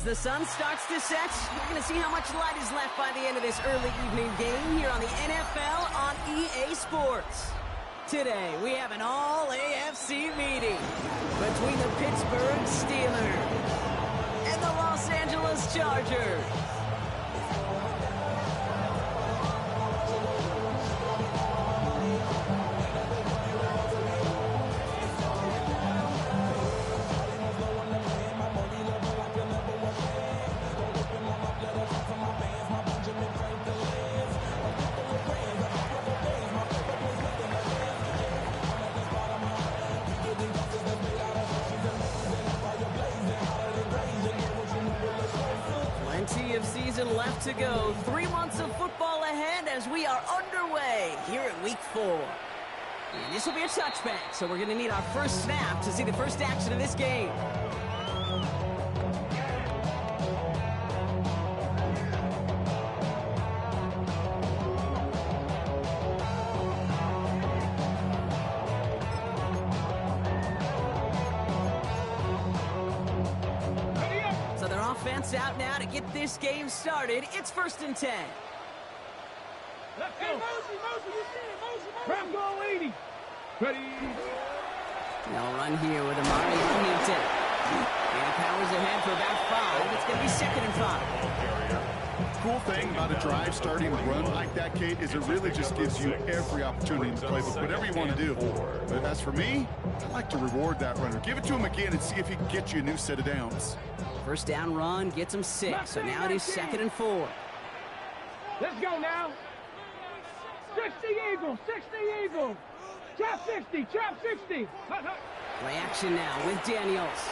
As the sun starts to set, we're going to see how much light is left by the end of this early evening game here on the NFL on EA Sports. Today, we have an all-AFC meeting between the Pittsburgh Steelers and the Los Angeles Chargers. Plenty of season left to go. 3 months of football ahead as we are underway here at Week 4. And this will be a touchback, so we're going to need our first snap to see the first action of this game. Offense out now to get this game started. It's 1st and 10. Let's go. Prep goal 80. Ready. They'll run here with Amari Huntington. And he powers ahead for about 5. It's going to be 2nd and 5. Cool thing about a drive starting to run like that, Kate, is it really just gives you every opportunity in the playbook, whatever you want to do. But as for me, I like to reward that runner. Give it to him again and see if he can get you a new set of downs. First down run gets him 6, so now it is 2nd and 4. Let's go now. 60 Eagles, 60 Eagles. Chop 60, chop 60. Play action now with Daniels.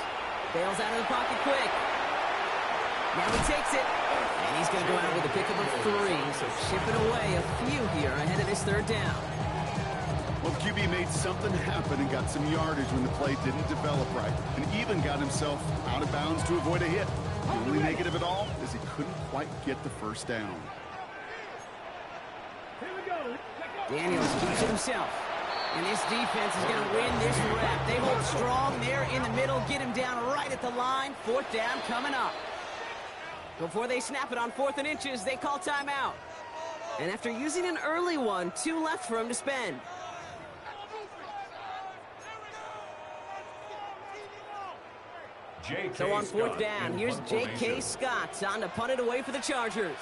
Bails out of the pocket quick. Now he takes it. And he's going to go out with a pickup of 3, so chipping away a few here ahead of this 3rd down. Well, QB made something happen and got some yardage when the play didn't develop right, and even got himself out of bounds to avoid a hit. The only negative at all is he couldn't quite get the first down. Here we go. Daniels keeps it himself. And this defense is going to win this rep. They hold strong there in the middle, get him down right at the line. 4th down coming up. Before they snap it on 4th and inches, they call timeout. And after using an early one, 2 left for him to spend. So on 4th down, here's J.K. Scott on to punt it away for the Chargers.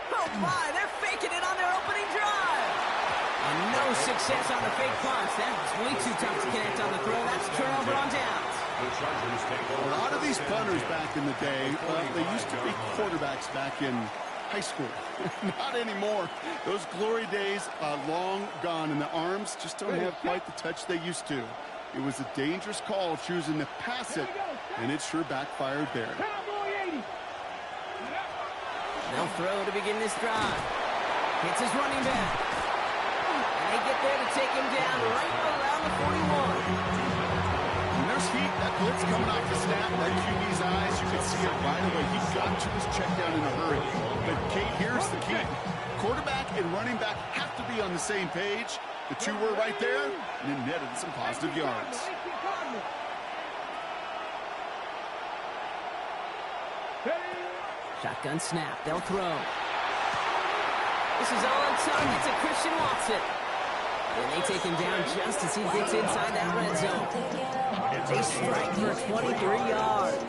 Oh my, they're faking it on their opening drive. And no success on the fake punt. That's way too tough to connect on the throw. That's turnover on downs. A lot of these punters back in the day, they used to be quarterbacks back in high school. Not anymore. Those glory days are long gone, and the arms just don't have quite the touch they used to. It was a dangerous call choosing to pass it, and it sure backfired there. They'll throw to begin this drive. Hits his running back. And they get there to take him down right around the 41. And there's heat. That blitz coming off the snap, right QB's eyes. You can see it right away. He got to his check down in a hurry. But, Kate, here's the key. Quarterback and running back have to be on the same page. The 2 were right there, and it netted some positive yards. Shotgun snap. They'll throw. This is all in target to Christian Watson. And they take him down just as he gets inside that red zone. They strike for 23 yards.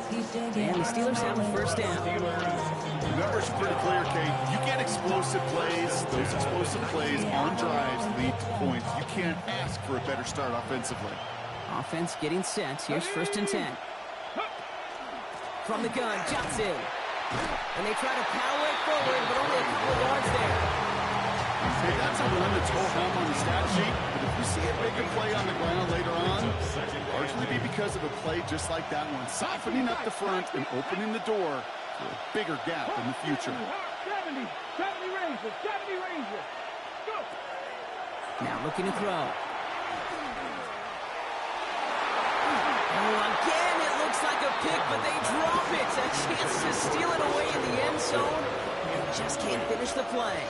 And the Steelers have a first down. The numbers are pretty clear, Kate. You get explosive plays. Those explosive plays on drives lead to points. You can't ask for a better start offensively. Offense getting set. Here's 1st and 10. From the gun, Johnson. And they try to power it forward, but only a couple of yards there. Hey, that's a run that's home on the stat sheet, but if you see a bigger play on the ground later on, it'll largely be because of a play just like that one, softening up the front and opening the door for a bigger gap in the future. 70 Ranger. Go. Now looking to throw. Oh, again, it looks like a pick, but they drop it. A chance to steal it away in the end zone. And just can't finish the play.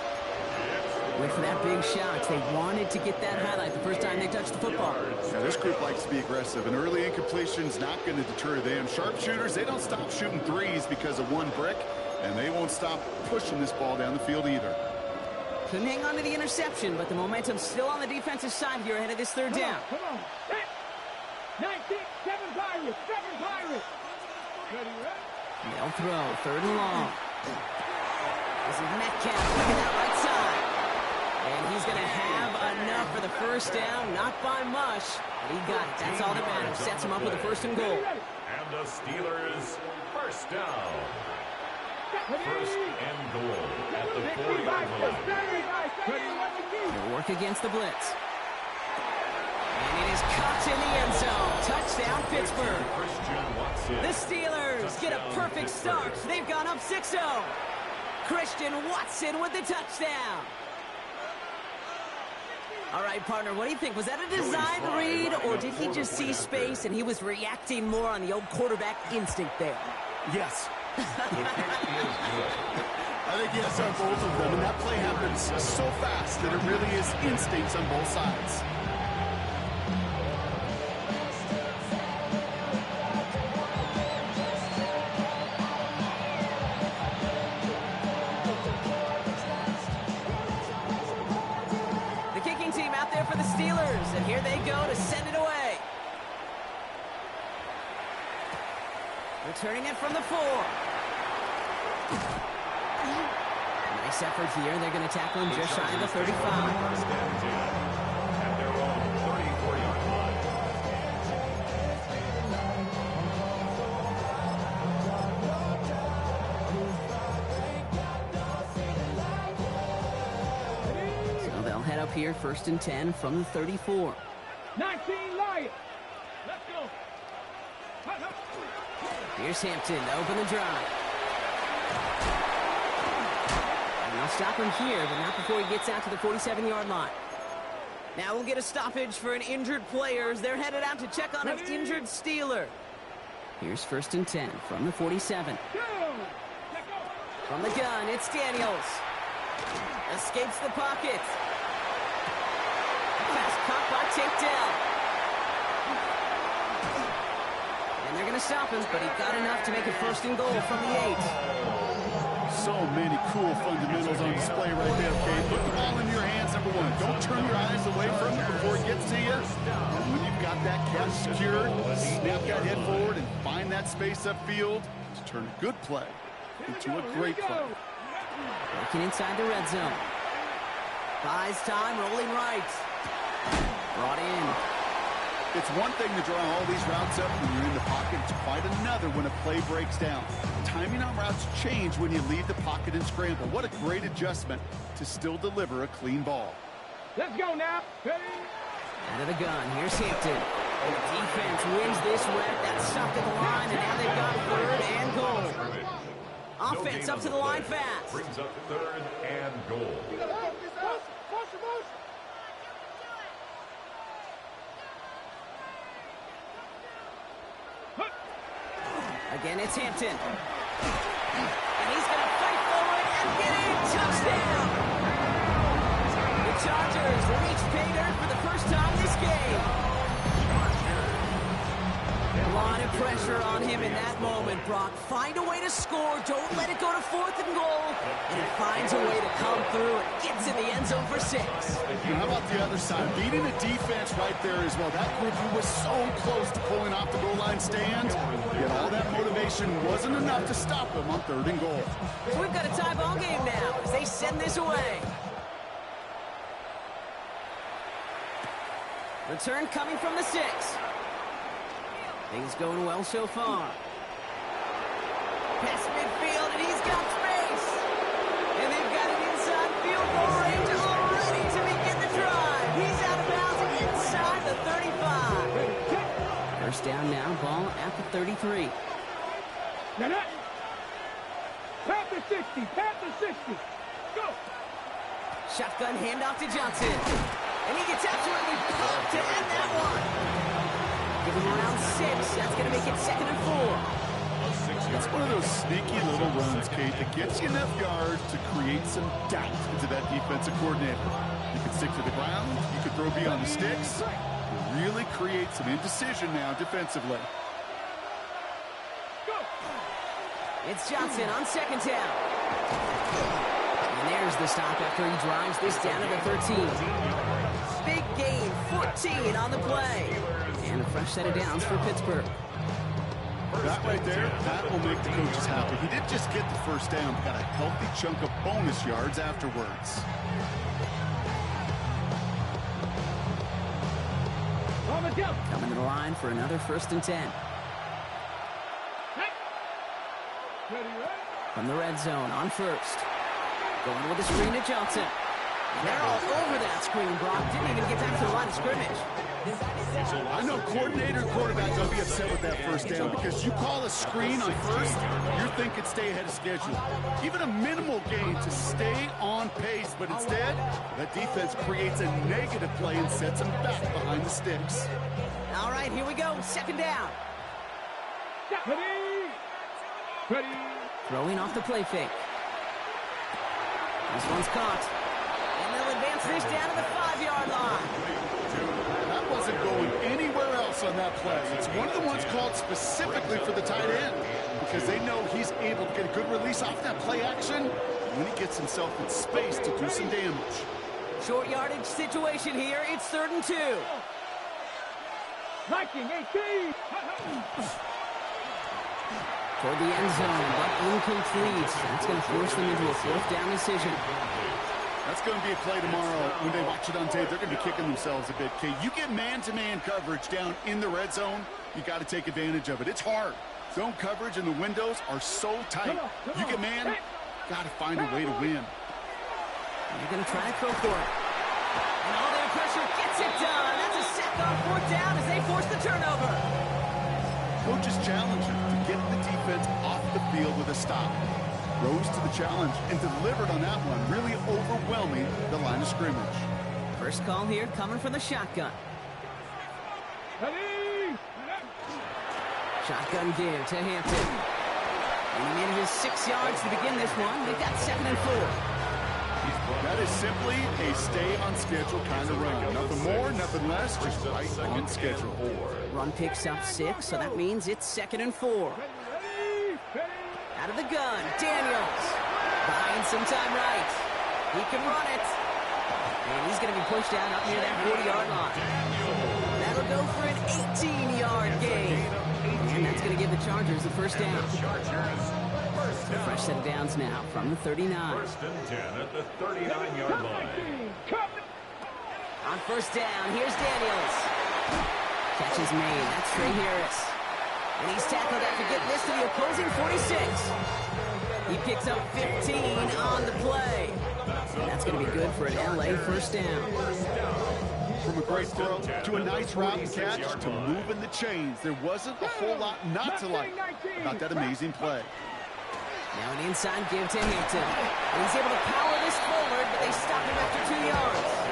Went for that big shot. They wanted to get that highlight the first time they touched the football. Yeah, this group likes to be aggressive. An early incompletion's not going to deter them. Sharpshooters, they don't stop shooting threes because of one brick, and they won't stop pushing this ball down the field either. Couldn't hang on to the interception, but the momentum's still on the defensive side here ahead of this third down. Come on. 19, 7 Pirates. 7 Pirates. Ready? They'll throw. Third and long. This is Metcalf looking that right side. And he's going to have enough for the first down. Not by much, but he got it. That's all that matters. Sets him up with a first and goal. And the Steelers first down. First and goal at the 40-yard line. They'll work against the blitz. And it is caught in the end zone. Touchdown, Pittsburgh. The Steelers get a perfect start. They've gone up 6-0. Christian Watson with the touchdown. All right, partner, what do you think? Was that a design read, or did he just see space and he was reacting more on the old quarterback instinct there? Yes. I think yes on both of them, and that play happens so fast that it really is instincts on both sides. The kicking team out there for the Steelers, and here they go to send it away. Returning it from the 4. Nice effort here. They're going to tackle him just shy of the 35. First and 10 at their own 34-yard line. So they'll head up here, first and 10 from the 34. 19 Lions. Let's go. Here's Hampton to open the drive. And they'll stop him here, but not before he gets out to the 47-yard line. Now we'll get a stoppage for an injured player as they're headed out to check on an injured Steeler. Here's first and 10 from the 47. From the gun, it's Daniels. Escapes the pocket. Pass caught by Takedell. And they're going to stop him, but he got enough to make a first and goal from the 8. So many cool fundamentals on display right there, okay? Put the ball in your hands, number one. Don't turn your eyes away from it before it gets to you. And when you've got that catch secured, snap that head forward and find that space upfield to turn a good play into a great play. Working inside the red zone. Buys time, rolling right. Brought in. It's one thing to draw all these routes up when you're in the pocket. It's quite another when a play breaks down. Timing on routes change when you leave the pocket and scramble. What a great adjustment to still deliver a clean ball. Let's go now. Ready? Out of the gun, here's Hampton. Defense wins this rep. That's stopped at the line, and now they've got third and goal. Offense up to the line fast. Brings up third and goal. Again, it's Hampton. And he's going to fight forward and get in. Touchdown! The Chargers reach pay dirt for the first time this game. A lot of pressure on him in that moment, Brock. Find a way to score. Don't let it go to fourth and goal. And he finds a way to come through and gets in the end zone for 6. And how about the other side? Beating a defense right there as well. That group who was so close to pulling off the goal line stand, yet all that motivation wasn't enough to stop them on third and goal. So we've got a tie ball game now as they send this away. Return coming from the 6. Things going well so far. Pass midfield, and he's got space. And they've got it inside field goal range already to begin the drive. He's out of bounds inside the 35. First down now, ball at the 33. Now that. Pat the 60. Pat the 60. Go. Shotgun handoff to Johnson. And he gets absolutely pumped to end that one. Give him around 6. That's going to make it second and 4. It's one of those sneaky little runs, Kate, that gets you enough yards to create some doubt into that defensive coordinator. You can stick to the ground, you can throw beyond the sticks, really create some indecision now defensively. It's Johnson on second down. And there's the stop after he drives this down to the 13. Big gain, 14 on the play. And a fresh set of downs for Pittsburgh. That right there, that will make the coaches happy. He didn't just get the first down, but got a healthy chunk of bonus yards afterwards. Coming to the line for another 1st and 10. From the red zone on first. Going with the screen to Johnson. They're all over that screen, Brock. Didn't even get back to the line of scrimmage. I know coordinator and quarterback will be upset with that first down because you call a screen on first, you're thinking stay ahead of schedule. Even a minimal gain to stay on pace, but instead, that defense creates a negative play and sets them back behind the sticks. All right, here we go. 2nd down. Ready. Throwing off the play fake. This one's caught. And they'll advance this down to the 5-yard line. That wasn't going anywhere else on that play. It's one of the ones called specifically for the tight end because they know he's able to get a good release off that play action when he gets himself in space to do some damage. Short yardage situation here. It's 3rd and 2. Viking 18. Toward the end zone, but incomplete. That's going to force them into a 4th down decision. That's going to be a play tomorrow. When they watch it on tape, they're going to be kicking themselves a bit. Okay, you get man-to-man coverage down in the red zone, you got to take advantage of it. It's hard. Zone coverage and the windows are so tight. You get man, got to find a way to win. They're going to try to throw for it. And all their pressure gets it done. That's a sack on 4th down as they force the turnover. Coach's challenge to get the defense off the field with a stop. Rose to the challenge and delivered on that one, really overwhelming the line of scrimmage. First call here coming from the shotgun. Shotgun give to Hampton. And he made his 6 yards to begin this one. They've got 2nd and 4. That is simply a stay-on-schedule kind of run. Nothing more, nothing less, just right on schedule. Run picks up 6, so that means it's 2nd and 4. Out of the gun, Daniels. Buying some time right. He can run it. And he's going to be pushed out up near that 40-yard line. That'll go for an 18-yard gain. And that's going to give the Chargers the 1st down. A fresh set of downs now from the 39. 1st and 10 at the 39-yard line. On 1st down, here's Daniels. Catch is made. That's Trey Harris. And he's tackled after getting this to the opposing 46. He picks up 15 on the play. And that's going to be good for an LA 1st down. From a great throw to a nice route and catch to moving the chains. There wasn't a whole lot not to like about that amazing play. Now an inside give to Hampton. And he's able to power this forward, but they stop him after 2 yards.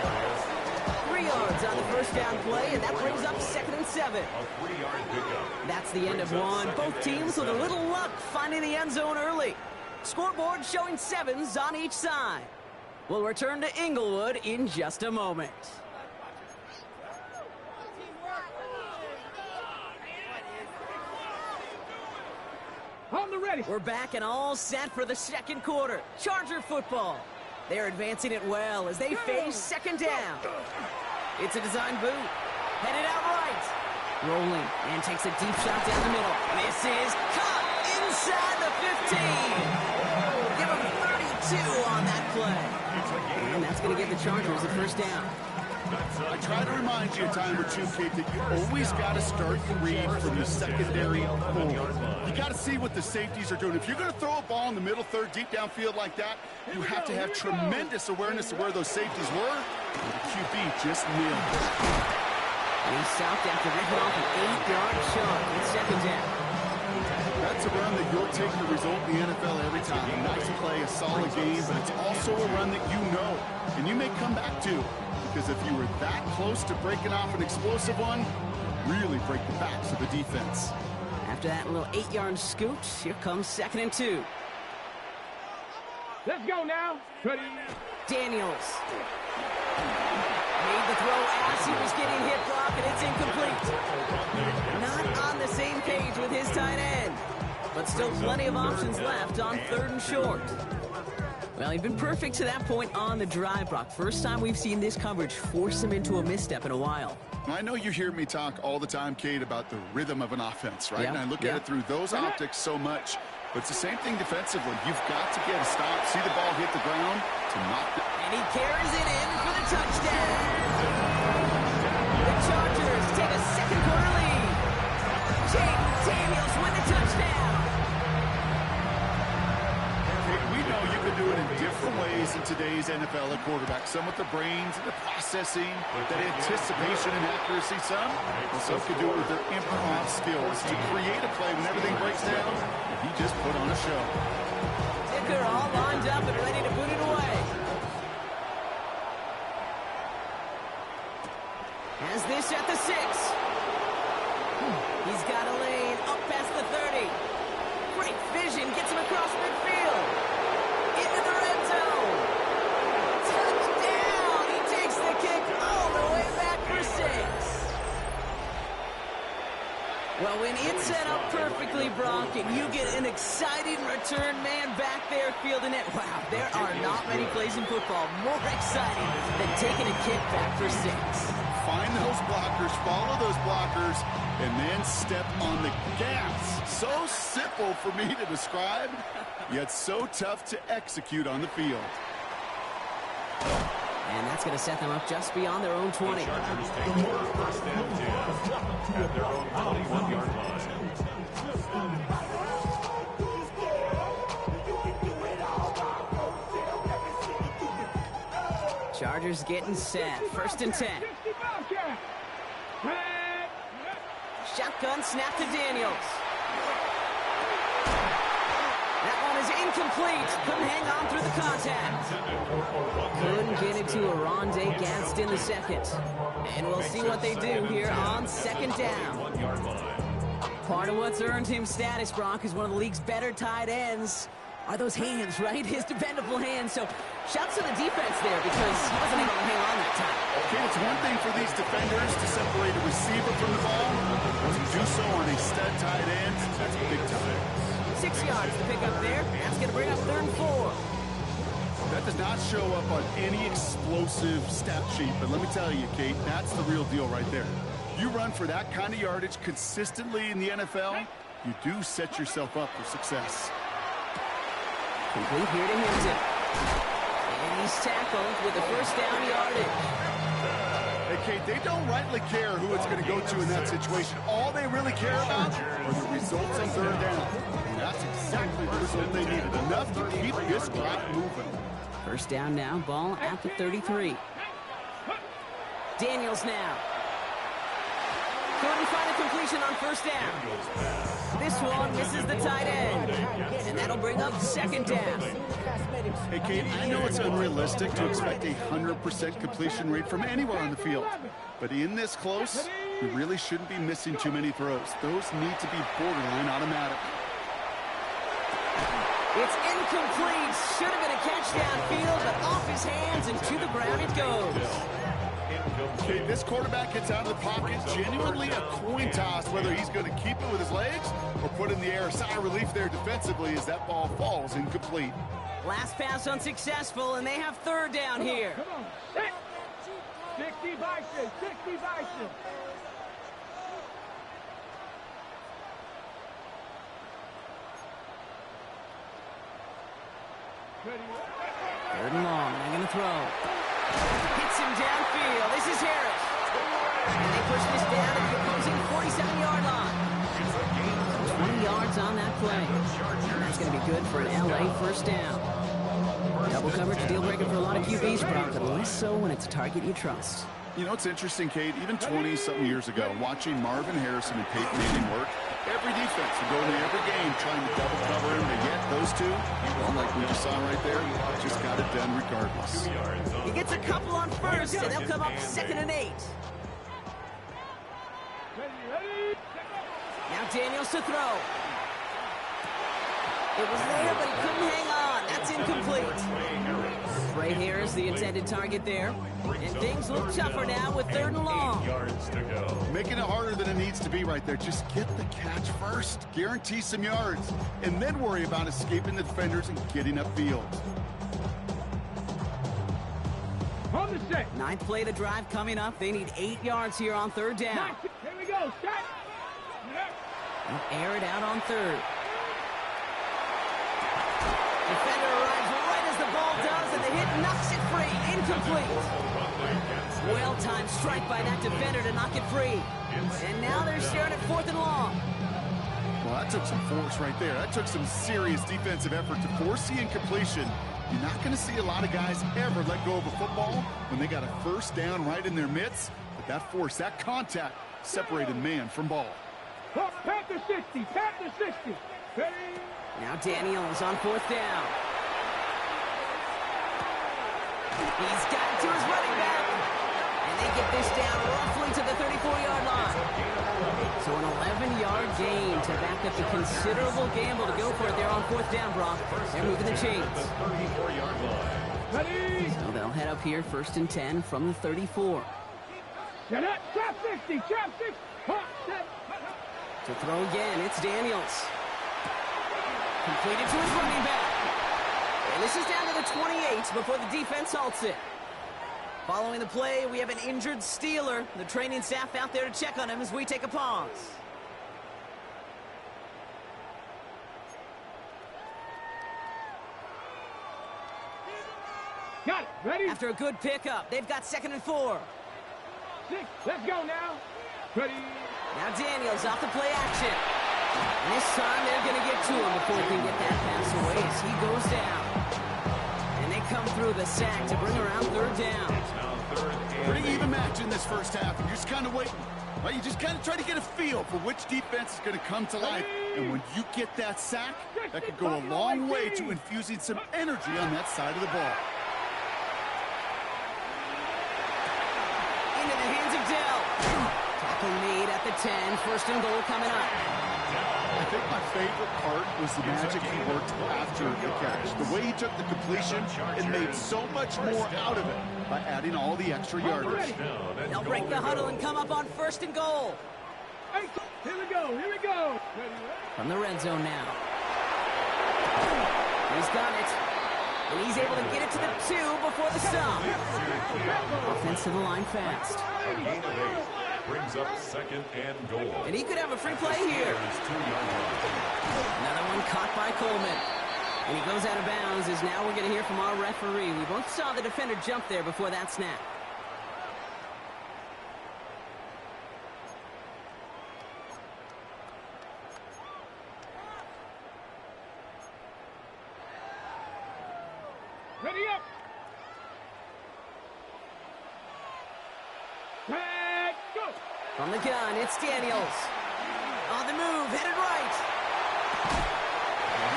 3 yards on the 1st down play, and that brings up 2nd and 7. A 3-yard pickup. That's the end of one. Both teams with a little luck finding the end zone early. Scoreboard showing 7s on each side. We'll return to Inglewood in just a moment. On the ready. We're back and all set for the 2nd quarter. Charger football. They're advancing it well as they face 2nd down. It's a design boot. Headed out right. Rolling and takes a deep shot down the middle. This is caught inside the 15. Give him 32 on that play. And that's going to give the Chargers the 1st down. I try to remind you a time or two, Kate, that you always got to start the read from the secondary forward. You got to see what the safeties are doing. If you're going to throw a ball in the middle third, deep downfield like that, you have to have tremendous awareness of where those safeties were. The QB just nailed it. And he's stopped after ripping off an 8-yard shot with 2nd down. That's a run that you'll take the result in the NFL every time. A nice play, a solid game, but it's also a run that you know, and you may come back to. Because if you were that close to breaking off an explosive one, really break the backs of the defense. After that little 8-yard scoot, here comes 2nd and 2. Let's go now. Ready. Daniels. Made the throw as he was getting hit, Brock, and it's incomplete. Not on the same page with his tight end, but still plenty of options left on 3rd and short. Well, he'd been perfect to that point on the drive, Brock. First time we've seen this coverage force him into a misstep in a while. I know you hear me talk all the time, Kate, about the rhythm of an offense, right? Yep. And I look at it through those optics so much. But it's the same thing defensively. You've got to get a stop, see the ball hit the ground to knock it. And he carries it in for the touchdown. The Chargers take a second quarter lead. Jaden Daniels with the touchdown. We know you can do it in different ways in today's NFL at quarterback. Some with the brains and the processing, that anticipation and accuracy. Some can do it with their improv skills to create a play when everything breaks down. He just put on a show. Ticker all lined up and ready to put it away. Has this at the 6. He's got a lane up past the 30. Great vision, gets him across midfield. Into the red zone. Touchdown! He takes the kick all the way back for 6. Well, when it's set up perfectly, Brock, and you get an exciting return man back there fielding it, wow, there are not many plays in football more exciting than taking a kick back for 6. Find those blockers, follow those blockers, and then step on the gas. So simple for me to describe, yet so tough to execute on the field. And that's going to set them up just beyond their own 20. The Chargers take over 1st and 10 at their own 21-yard line. Chargers getting set. 1st and 10. Shotgun snap to Daniels. That one is incomplete. Couldn't hang on through the contact. Couldn't get it to Arondé Gadsden the second. And we'll see what they do here on 2nd down. Part of what's earned him status, Brock, is one of the league's better tight ends. Are those hands, right? His dependable hands. So shouts to the defense there because he wasn't able to hang on that time. Okay, it's one thing for these defenders to separate a receiver from the ball. To do so on a stud tight end, that's big time. 6 yards to pick up there. That's going to bring up 3rd and 4. That does not show up on any explosive stat sheet, but let me tell you, Kate, that's the real deal right there. You run for that kind of yardage consistently in the NFL, you do set yourself up for success. Complete here to Hinton. And he's tackled with the 1st down yardage. Hey, Kate, they don't rightly care who it's going to go to in that situation. All they really care about are the results on 3rd down. And that's exactly the result they needed. Enough to keep this drive moving. 1st down now, ball at the 33. Daniels now. Couldn't find a completion on 1st down. This one misses the tight end. And that'll bring up 2nd down. Hey, Kate, I know it's unrealistic to expect a 100% completion rate from anywhere on the field. But in this close, you really shouldn't be missing too many throws. Those need to be borderline automatic. It's incomplete. Should have been a catch downfield, but off his hands and to the ground it goes. Okay, this quarterback gets out of the pocket, genuinely a coin toss whether he's going to keep it with his legs or put it in the air. A sigh of relief there defensively as that ball falls incomplete. Last pass unsuccessful, and they have 3rd down here. Come on. 60 Bison, 60 Bison. Third and long, they're going to throw. Hits him downfield. This is Harris. And they push this down at the opposing 47-yard line. 20 yards on that play. And that's going to be good for an LA 1st down. Double coverage, deal breaker for a lot of QBs, Brock, but less so when it's a target you trust. You know, it's interesting, Kate, even 20-something years ago, watching Marvin Harrison and Peyton Manning work, every defense would go into every game trying to double cover him, and yet those two, well, like we just saw right there, just got it done regardless. He gets a couple on 1st, and they'll come up 2nd and 8. Now Daniels to throw. It was there, but he couldn't hang on. That's incomplete. Ray Harris, the intended target there. And things look tougher now with 3rd and long. 8 yards to go. Making it harder than it needs to be right there. Just get the catch first. Guarantee some yards. And then worry about escaping the defenders and getting upfield. On the set. 9th play of the drive coming up. They need 8 yards here on 3rd down. Here we go. Set. They'll air it out on 3rd. Defender arrives right as the ball does, and the hit knocks it free. Incomplete. Well-timed strike by that defender to knock it free. And now they're staring at 4th and long. Well, that took some force right there. That took some serious defensive effort to force the incompletion. You're not going to see a lot of guys ever let go of a football when they got a 1st down right in their midst. But that force, that contact, separated man from ball. Panther 60. Panther 60. Ready? Now Daniels on 4th down. He's gotten to his running back. And they get this down roughly to the 34-yard line. So an 11-yard gain to back up the considerable gamble to go for it there on 4th down, Brock. They're moving the chains. The 34-yard line. Ready? So they'll head up here 1st and 10 from the 34. Set up. Trap 60. Trap 60. Hop, set. To throw again, it's Daniels. Completed to his running back. And this is down to the 28 before the defense halts it. Following the play, we have an injured Steeler. The training staff out there to check on him as we take a pause. Got it. Ready? After a good pickup, they've got 2nd and 4. 6. Let's go now. Ready? Now Daniels off the play action. And this time they're going to get to him before he can get that pass away as he goes down. And they come through the sack to bring around 3rd down. It's now 3rd and Pretty even match in this 1st half, and you're just kind of waiting. Right? You just kind of try to get a feel for which defense is going to come to life. And when you get that sack, that could go a long way to infusing some energy on that side of the ball. Into the hands of Dell. Tackle made at the 10. 1st and goal coming up. I think my favorite part was the magic he worked after the catch. The way he took the completion and made so much more out of it by adding all the extra yardage. They'll break the huddle and come up on 1st and goal. Hey, here we go. Here we go. From the red zone now. He's got it. And he's able to get it to the 2 before the stop. Offense to the line fast. a gain of 8 brings up 2nd and goal. And he could have a free play here. Another one caught by Coleman. And he goes out of bounds as now we're going to hear from our referee. We both saw the defender jump there before that snap. Ready up. Back, go. From the gun, it's Daniels. On the move, headed right.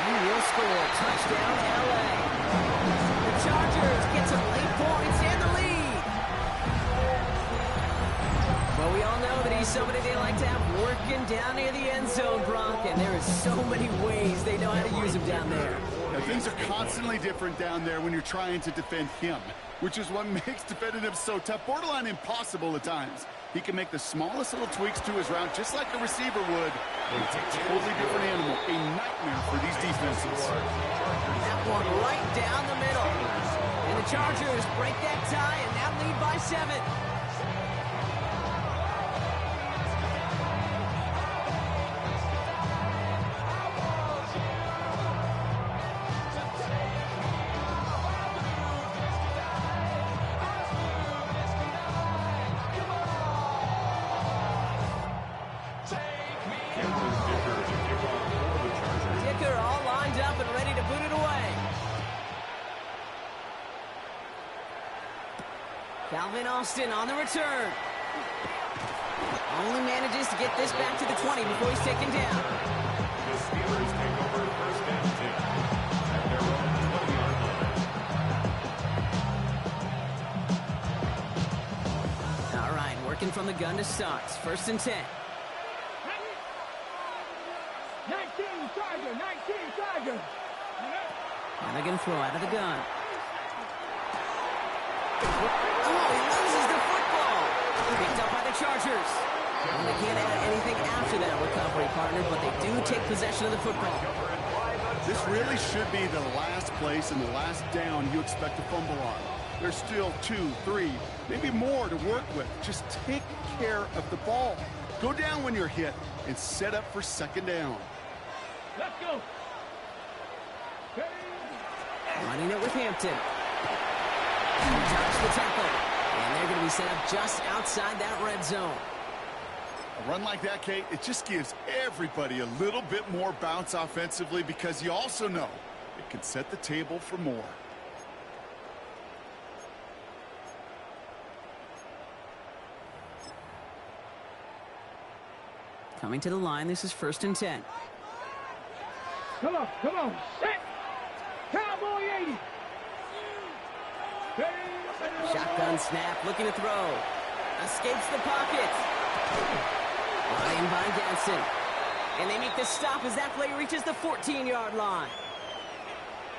And he'll score. Touchdown, L.A. The Chargers get some late points and the lead. Well, we all know that he's somebody they like to have working down near the end zone, Brock, and there is so many ways they know how to use him down there. Now, things are constantly different down there when you're trying to defend him, which is what makes defending him so tough, borderline impossible at times. He can make the smallest little tweaks to his route, just like a receiver would. But it's a totally different animal, a nightmare for these defenses. That one right down the middle. And the Chargers break that tie and now lead by 7. Dicker all lined up and ready to boot it away. Calvin Austin on the return. Only manages to get this back to the 20 before he's taken down. The Steelers take over 1st and 10 at their own 20-yard line. All right, working from the gun to start. 1st and 10. Tiger, 19, Tiger. And they're going to throw out of the gun. Oh, he loses the football. Picked up by the Chargers. And they can't add anything after that recovery, partner, but they do take possession of the football. This really should be the last place and the last down you expect to fumble on. There's still 2, 3, maybe more to work with. Just take care of the ball. Go down when you're hit and set up for second down. Let's go. Running it with Hampton. Touch the tackle. And they're going to be set up just outside that red zone. A run like that, Kate, it just gives everybody a little bit more bounce offensively because you also know it can set the table for more. Coming to the line, this is 1st and 10. Come on, come on. Set. Cowboy 80. Shotgun snap, looking to throw. Escapes the pocket. Ryan by Ganson. And they make the stop as that play reaches the 14-yard line.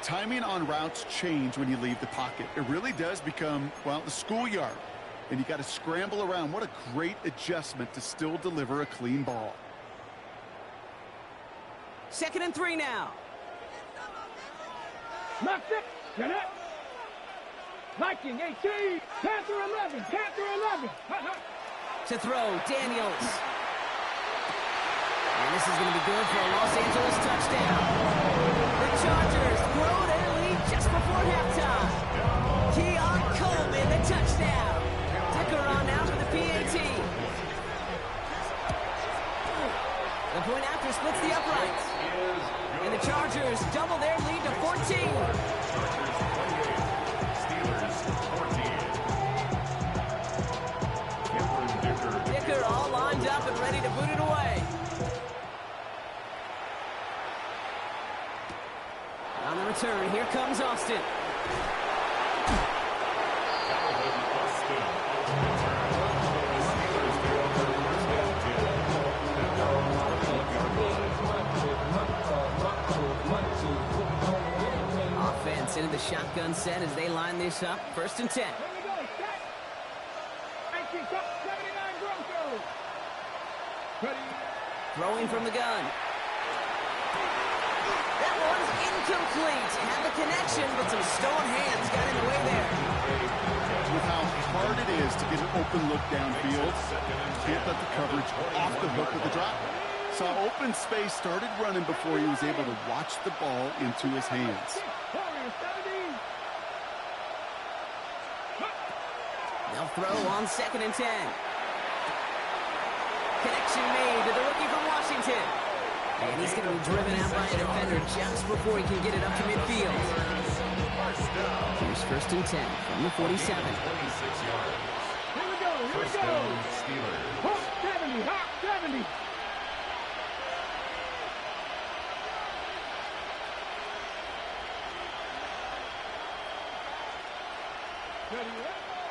Timing on routes change when you leave the pocket. It really does become, well, the schoolyard. And you got to scramble around. What a great adjustment to still deliver a clean ball. 2nd and 3 now. Knock it. Get it. Viking 18. Panther 11. Panther 11. To throw, Daniels. And this is going to be good for a Los Angeles touchdown. The Chargers grow their lead just before halftime. Keon Coleman, the touchdown. Dicker on now for the PAT. The point after splits the uprights. And the Chargers double their lead to 14. Dicker all lined up and ready to boot it away. On the return, here comes Austin. Offense into the shotgun set as they line this up. 1st and 10. Here we go. Set. 19, 79 Broncos. Ready. Throwing from the gun. That one's incomplete. Had the connection, but some stone hands got in the way there. With how hard it is to get an open look downfield, can't let the coverage off the hook with the drop. Saw open space, started running before he was able to watch the ball into his hands. They'll throw on 2nd and 10. Connection made to the rookie from Washington. And he's going to be driven out by a defender just before he can get it up to midfield. Here's 1st and 10 from the 47. Here we go. Here we go. Hawk 70. Hawk 70.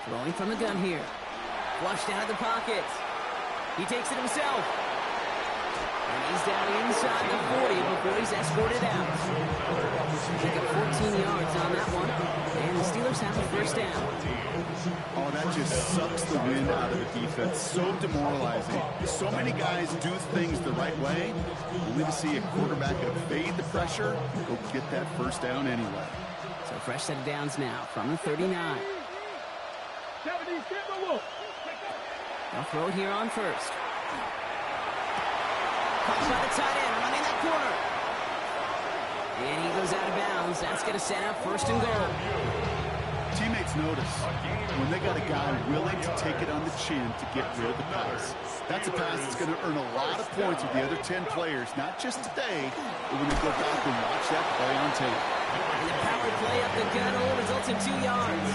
Throwing from the gun here. Flushed out of the pocket. He takes it himself. And he's down inside the 40 before he's escorted out. Pick up 14 yards on that one. And the Steelers have a 1st down. Oh, that just sucks the wind out of the defense. So demoralizing. So many guys do things the right way, only to see a quarterback evade the pressure, go get that 1st down anyway. So fresh set of downs now from the 39. They'll throw it here on 1st. Caught by the tight end, running that corner. And he goes out of bounds. That's going to set up 1st and goal. Teammates notice when they got a guy willing to take it on the chin to get rid of the pass. That's a pass that's going to earn a lot of points with the other 10 players, not just today, but when they go back and watch that play on tape. And the power play up the gun only results in 2 yards.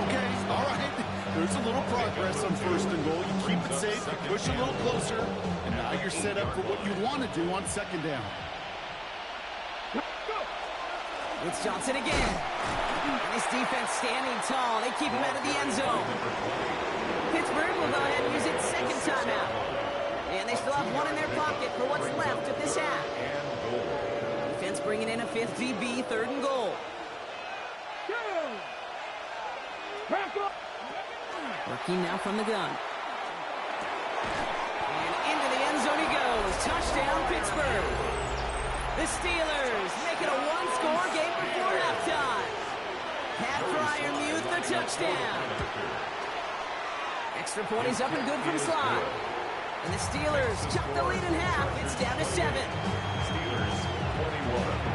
Okay, all right. There's a little progress on 1st and goal. You keep it safe, you push a little closer, and now you're set up for what you want to do on 2nd down. It's Johnson again. And this defense standing tall. They keep him out of the end zone. Pittsburgh will go ahead and use its 2nd timeout. And they still have one in their pocket for what's left of this half. Defense bringing in a fifth DB, 3rd and goal. Working now from the gun. And into the end zone he goes. Touchdown, Pittsburgh. The Steelers make it a one-score game before halftime. Pat Freiermuth, the touchdown. Extra point is up and good from Slot. And the Steelers chop the lead in half. It's down to 7. Steelers 21.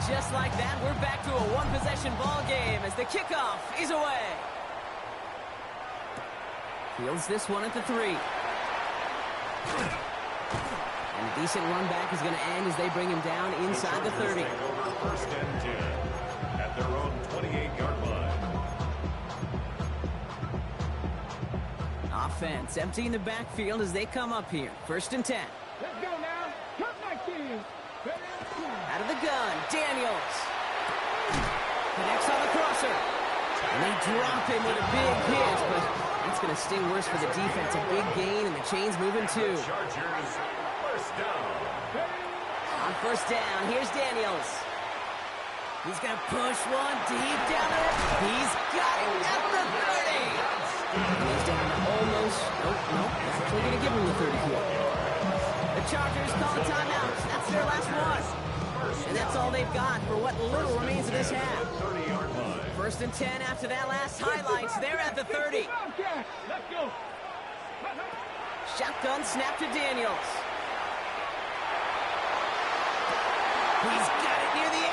Just like that, we're back to a one-possession ball game as the kickoff is away. Fields this one at the 3. And a decent run back is going to end as they bring him down inside the 30. First and 10 at their own 28-yard line. Offense emptying the backfield as they come up here. 1st and 10. Let's go now. Cut my team. Out of the gun, Daniels. Connects on the crosser. And they drop him with a big hit, but that's going to sting worse for the defense. A big gain, and the chain's moving too. Chargers, first down. On 1st down, here's Daniels. He's going to push one deep down there. He's got it at the 30. And he's down to almost, nope, actually going to give him the 30 here. The Chargers call a timeout. That's their last one. And that's all they've got for what little remains of this half. 1st and 10 after that last highlights. They're at the 30. Let's go. Shotgun snap to Daniels. He's got it near the 8.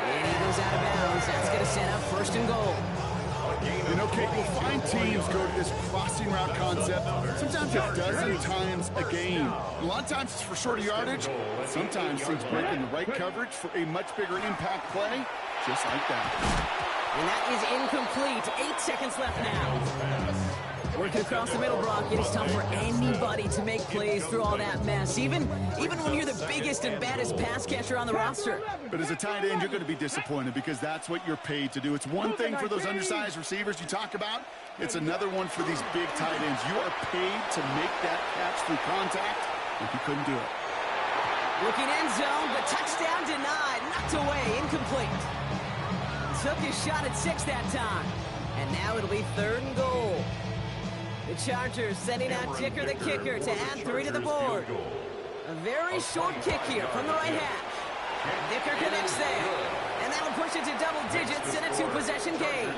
And he goes out of bounds. That's going to set up 1st and goal. You know, Kate, we'll find teams go to this crossing route concept sometimes a dozen times a game. A lot of times it's for shorter yardage. Sometimes things break in the right coverage for a much bigger impact play, just like that. And that is incomplete. 8 seconds left now. Working across the middle, Brock. It is tough for anybody to make plays through all that mess, even when you're the biggest and baddest pass catcher on the roster. But as a tight end, you're going to be disappointed because that's what you're paid to do. It's one thing for those undersized receivers you talk about. It's another one for these big tight ends. You are paid to make that catch through contact, if you couldn't do it. Looking end zone, but touchdown denied. Knocked away, incomplete. Took his shot at 6 that time. And now it'll be 3rd and goal. The Chargers sending out Dicker the kicker to add 3 to the board. A very short kick here from the right hash. Dicker connects there. And that'll push it to double digits in a 2-possession game.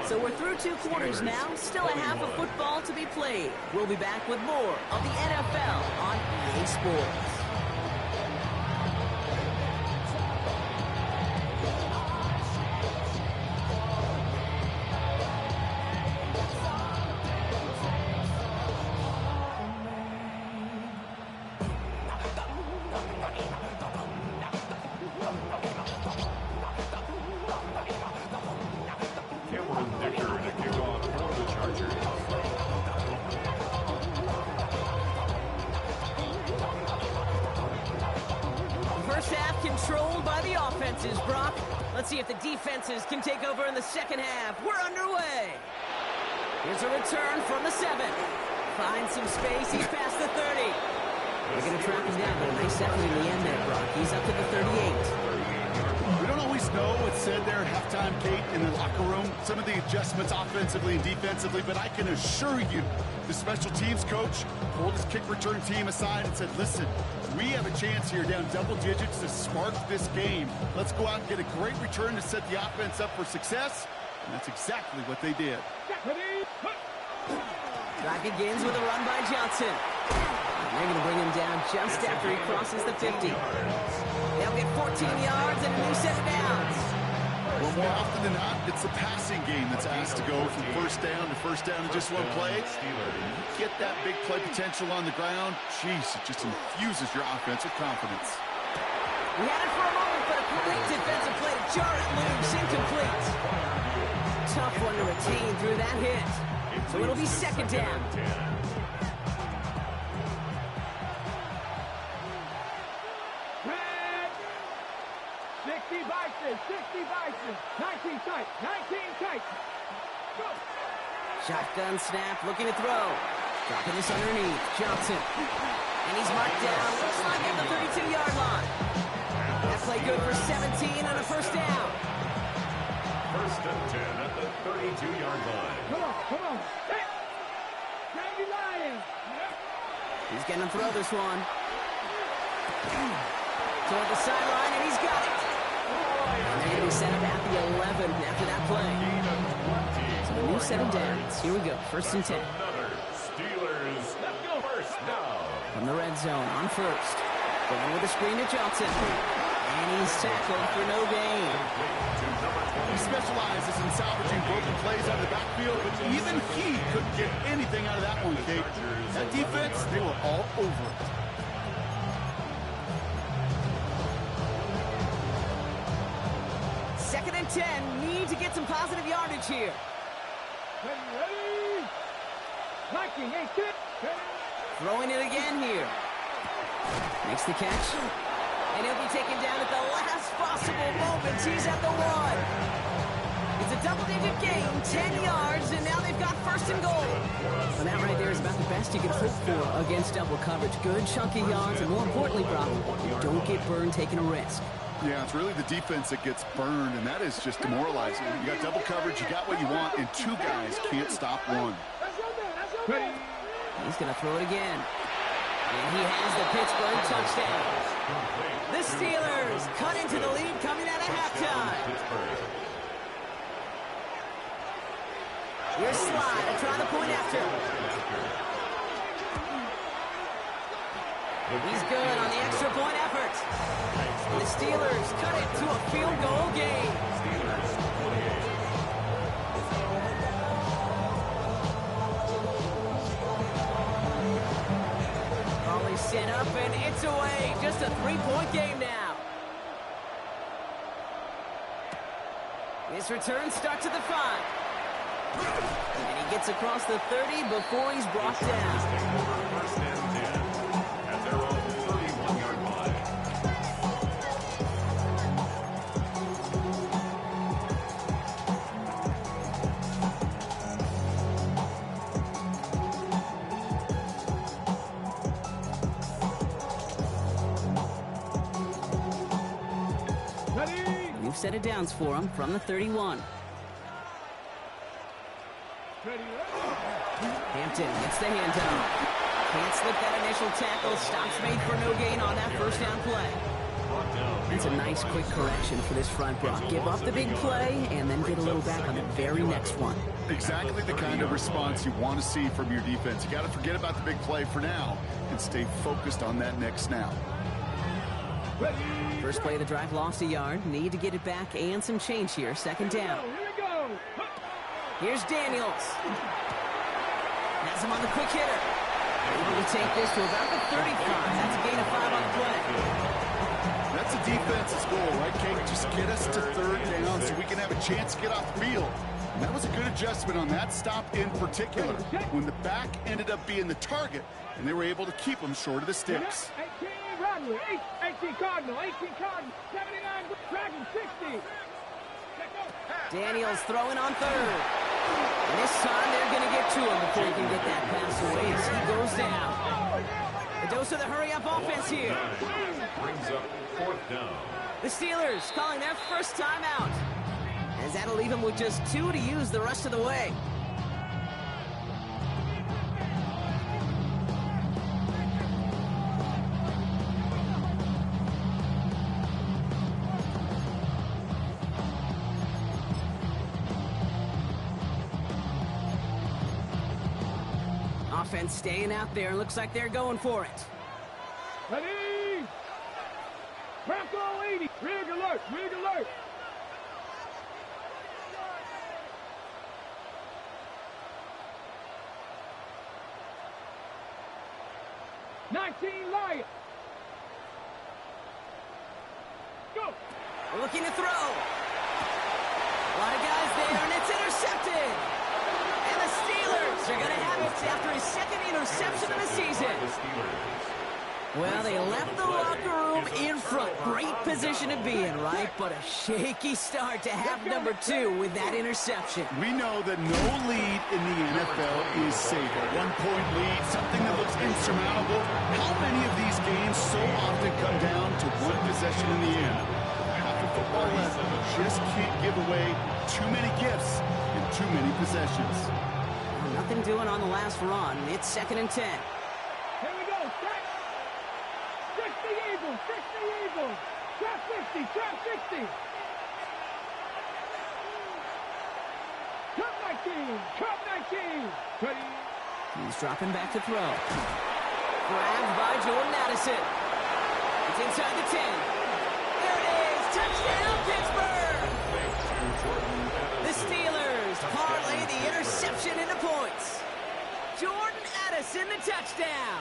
So we're through 2 quarters now. Still a half of football to be played. We'll be back with more of the NFL on EA Sports. Controlled by the offenses, Brock. Let's see if the defenses can take over in the second half. We're underway. Here's a return from the 7. Finds some space. He's past the 30. They're going to track him down, but a nice effort in the end there, Brock. He's up to the 38. We don't always know what's said there at halftime, Kate, in the locker room. Some of the adjustments offensively and defensively, but I can assure you the special teams coach pulled his kick return team aside and said, listen, we have a chance here down double digits to spark this game. Let's go out and get a great return to set the offense up for success. And that's exactly what they did. Drive begins with a run by Johnson. And they're going to bring him down just after he crosses the 50. They'll get 14 yards and a new set of downs. Well, more often than not, it's the passing game that's asked to go from first down in just one play. You get that big play potential on the ground, jeez, it just infuses your offense with confidence. We had it for a moment, but a great defensive play to jar it loose, incomplete. Tough one to retain through that hit. So it'll be 2nd down. 19 tight. 19 tight. Go. Shotgun snap, looking to throw. Dropping this underneath. Johnson. And he's marked down. Looks like at the 32-yard line. That play good for 17 on a first down. First and 10 at the 32-yard line. Come on. Hey. Candy Lion. He's going to throw this one. Toward the sideline, and he's got it. And they're going to be set up at the 11 after that play. So a new set of downs. Here we go. First and 10. Another Steelers first down. From the red zone on first. Going with a screen to Johnson. And he's tackled for no gain. He specializes in salvaging broken plays out of the backfield, but even he couldn't get anything out of that one, Kate. That defense, they were all over it. Second and 10. Need to get some positive yardage here. Ready. Liking, 18. Throwing it again here. Makes the catch. And he'll be taken down at the last possible moment. He's at the 1. It's a double-digit gain, 10 yards, and now they've got first and goal. Well, that right there is about the best you can hope for against double coverage. Good chunky yards, and more importantly, Brock, don't get burned taking a risk. Yeah, it's really the defense that gets burned, and that is just demoralizing. You got double coverage, you got what you want, and two guys can't stop one. Ready. He's going to throw it again. And he has the Pittsburgh touchdown. The Steelers cut into the lead coming out of halftime. Here's Slide trying to point after. He's good on the extra point effort. And the Steelers cut it to a field goal game. Ball is set up and it's away. Just a 3-point game now. This return starts at the 5. And he gets across the 30 before he's brought down. First and 10 at their own 31-yard line. Ready. New set of downs for him from the 31. Ready. Hampton gets the handoff. Can't slip that initial tackle. Stops made for no gain on that first down play. It's a nice quick correction for this front, Brock. Give up the big play and then get a little back on the very next one. Exactly the kind of response you want to see from your defense. You got to forget about the big play for now and stay focused on that next snap. First play of the drive lost a yard. Need to get it back and some change here. Second down. Here we go. Here's Daniels. Has him on the quick hitter. Able to take this to about the 35. That's a gain of 5 on the play. That's a defense's goal, right, Kate? Just get us to third down so we can have a chance to get off the field. And that was a good adjustment on that stop in particular, when the back ended up being the target, and they were able to keep him short of the sticks. 18 Rodley, 18 Cardinal, 18 Cardinal, 79 Dragon, 60. Daniels throwing on third. And this time they're going to get to him before he can get that pass away as he goes down. A dose of the hurry-up offense here. Brings up fourth down. The Steelers calling their first time out. As that'll leave him with just 2 to use the rest of the way. Offense staying out there. Looks like they're going for it. Ready. Bronco 80. Rig alert. Rig alert. Lion. Go. Looking to throw. A lot of guys there, and it's intercepted. And the Steelers are going to have it after his second interception of the season. Well, they left the locker room in front. Great position to be in, right? But a shaky start to half number 2 with that interception. We know that no lead in the NFL is safe. A one-point lead, something that looks insurmountable. How many of these games so often come down to one possession in the end? Half of football left, just can't give away too many gifts in too many possessions. Nothing doing on the last run. It's 2nd and 10. Here we go. Set. 60 Eagles. 60 Eagles. Trap 50. Trap 60. Trap 19. Trap 19. Ready. He's dropping back to throw. Grabbed by Jordan Addison. It's inside the 10. There it is. Touchdown, Pittsburgh. The Steelers parlay the interception into points. Jordan Addison, the touchdown.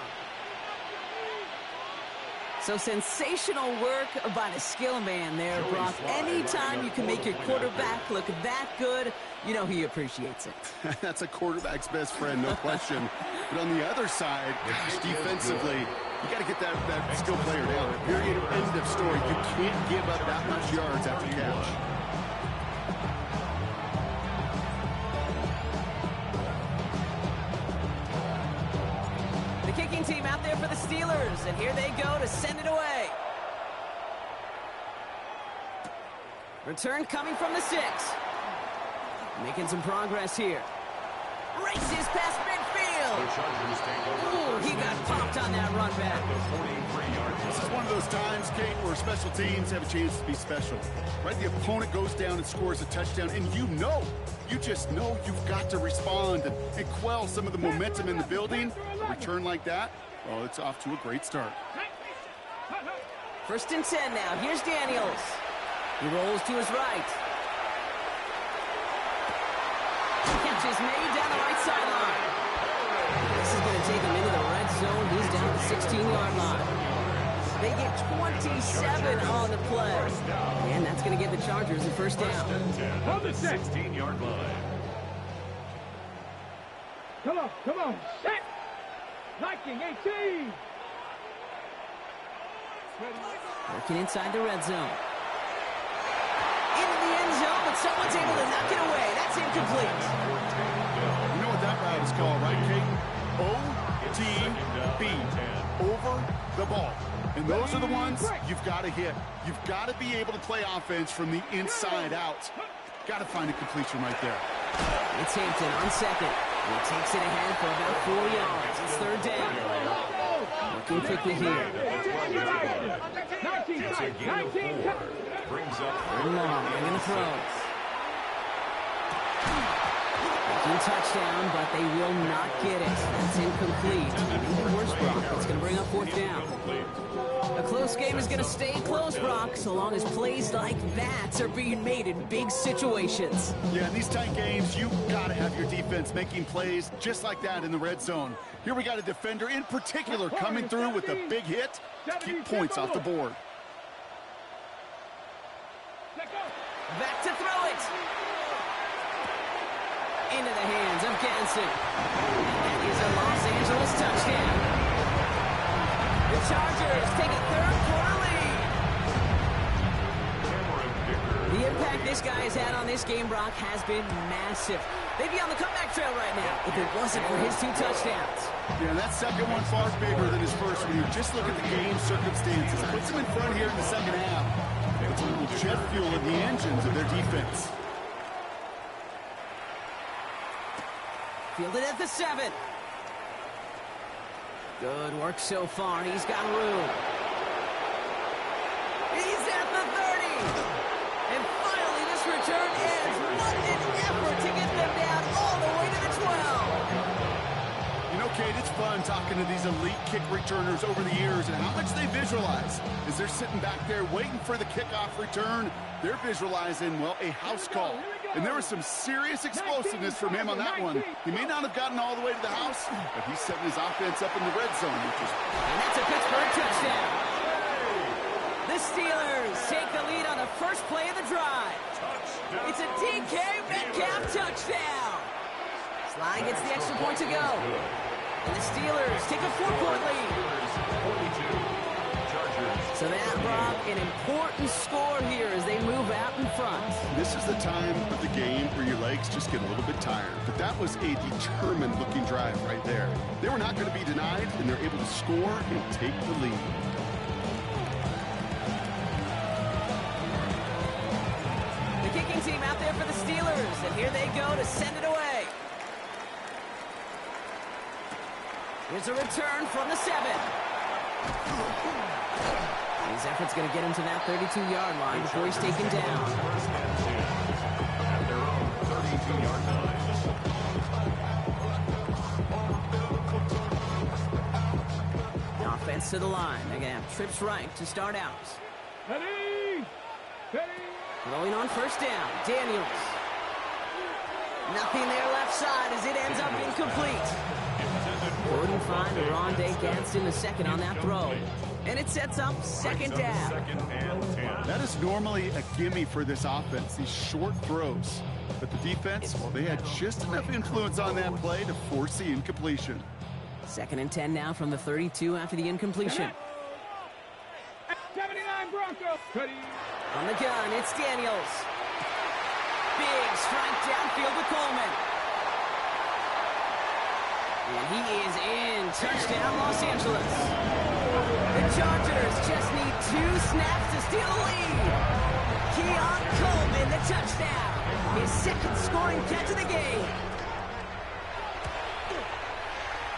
So sensational work by the skill man there, Brock. Anytime you can make your quarterback look that good, you know he appreciates it. That's a quarterback's best friend, no question. But on the other side, gosh, defensively, you got to get that skill player down. Period, end of story. You can't give up that much yards after catch. The kicking team out there for the Steelers, and here they go to send it away. Return coming from the 6. Making some progress here. Races past midfield. Ooh, he got popped on that run back. This is one of those times, Kate, where special teams have a chance to be special. Right? The opponent goes down and scores a touchdown, and you just know you've got to respond and quell some of the momentum in the building. A return like that, well, it's off to a great start. 1st and 10 now. Here's Daniels. He rolls to his right. Catch is made down the right sideline. This is going to take him into the red zone. He's down the 16-yard line. They get 27 on the play. And that's going to give the Chargers the 1st down. Hold the 16-yard line. Come on. Set. Viking 18. Working inside the red zone. Into the end zone, but someone's able to knock it away. That's incomplete. You know what that route is called, right, Kate? OTB. Over the ball. And those are the ones you've got to hit. You've got to be able to play offense from the inside out. Got to find a completion right there. It's Hampton on 2nd. He takes it ahead for about 4 yards. It's 3rd down. Working quickly here. 19. Brings up Third long. They're going to throw. Making touchdown, but they will not get it. That's incomplete. Even worse, Brock. It's going to bring up 4th down. A close game is going to stay close, Brock, so long as plays like that are being made in big situations. Yeah, in these tight games, you've got to have your defense making plays just like that in the red zone. Here we got a defender in particular coming through with a big hit to keep points off the board. Back to throw it. Into the hands of Ganson. That is a Los Angeles touchdown. The Chargers take a 3rd quarter lead. The impact this guy has had on this game, Brock, has been massive. They'd be on the comeback trail right now if it wasn't for his 2 touchdowns. Yeah, that second one far bigger than his first one. You just look at the game circumstances. Puts him in front here in the 2nd half. Puts a little jet fuel in the engines of their defense. Fielded at the 7. Good work so far. He's got room. He's at the 30. And finally, this return ends. What an effort to get them down all the way to the 12. You know, Kate, it's fun talking to these elite kick returners over the years and how much they visualize. As they're sitting back there waiting for the kickoff return, they're visualizing, well, a house call. And there was some serious explosiveness from him on that one. He may not have gotten all the way to the house, but he's setting his offense up in the red zone, which is... And that's a Pittsburgh touchdown. The Steelers take the lead on the first play of the drive. It's a DK Metcalf touchdown. Sly gets the extra point to go. And the Steelers take a 4-point lead. an important score here as they move out in front. This is the time of the game where your legs just get a little bit tired. But that was a determined-looking drive right there. They were not going to be denied, and they're able to score and take the lead. The kicking team out there for the Steelers, and here they go to send it away. Here's a return from the 7. His effort's going to get him to that 32-yard line before he's taken down. First and 10 at their own 32-yard line. Offense to the line. They're going to have trips right to start out. Ready! Ready! Throwing on first down. Daniels. Nothing there left side as it ends up incomplete. Couldn't find Rondé Gadsden the second on that throw. And it sets up second down. Second and 10. That is normally a gimme for this offense, these short throws. But the defense, well, they had just enough influence on that play to force the incompletion. Second and 10 now from the 32 after the incompletion. 79 Broncos. Ready? On the gun, it's Daniels. Big strike downfield to Coleman. And he is in. Touchdown, Los Angeles. The Chargers just need 2 snaps to steal the lead. Keon Coleman, the touchdown. His second scoring catch of the game.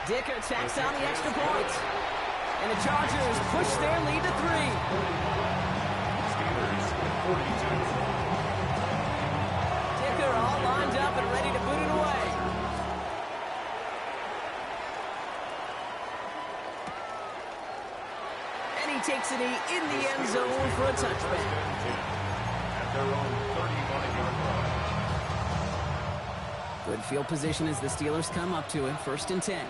Dicker tacks on the extra point. And the Chargers push their lead to 3. Steelers 42. Dicker all lined up and ready to boot it away. And he takes it in the end zone for a touchback. At their own 35-yard line. Good field position as the Steelers come up to it. First and 10.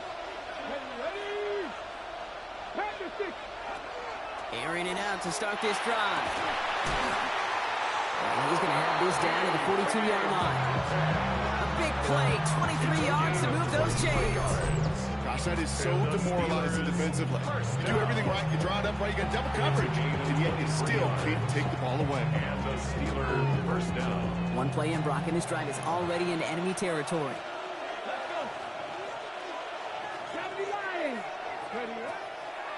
Ready? Pass the 6. Airing it out to start this drive. And he's going to have this down to the 42-yard line. A big play, 23 yards to move those chains. Gosh, that is so demoralizing defensively. You do everything right, you draw it up right, you got double coverage, and yet you still can't take the ball away. And the Steelers first down. One play in, Brock, and this drive is already into enemy territory. Let's go. 79. Ready?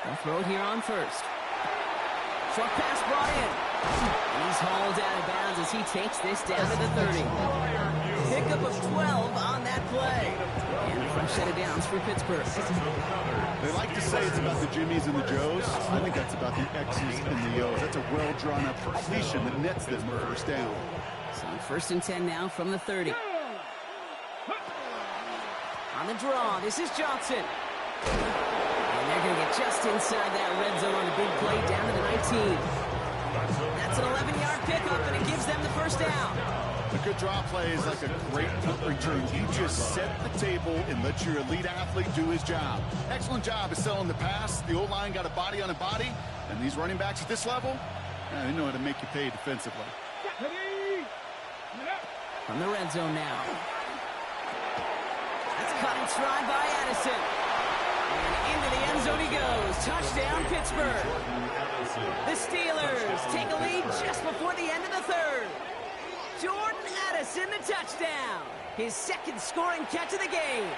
They'll throw it here on first. Short pass brought in. And he's hauled out of bounds as he takes this down to the 30. Pickup of 12 on that play. And a fresh set of downs for Pittsburgh. They like to say it's about the Jimmies and the Joes. I think that's about the X's and the O's. That's a well-drawn-up completion that nets them for first down. So first and 10 now from the 30. On the draw, this is Johnson. And they're going to get just inside that red zone on a big play down to the 19. That's an 11-yard pickup, and it gives them the first down. A good draw play is like a great punt return. You just set the table and let your elite athlete do his job. Excellent job of selling the pass. The O-line got a body on a body, and these running backs at this level, they know how to make you pay defensively. Ready? From the red zone now. That's cut in stride by Addison. And into the end zone he goes. Touchdown, Pittsburgh. The Steelers take a lead just before the end of the third. Jordan Addison, the touchdown. His second scoring catch of the game.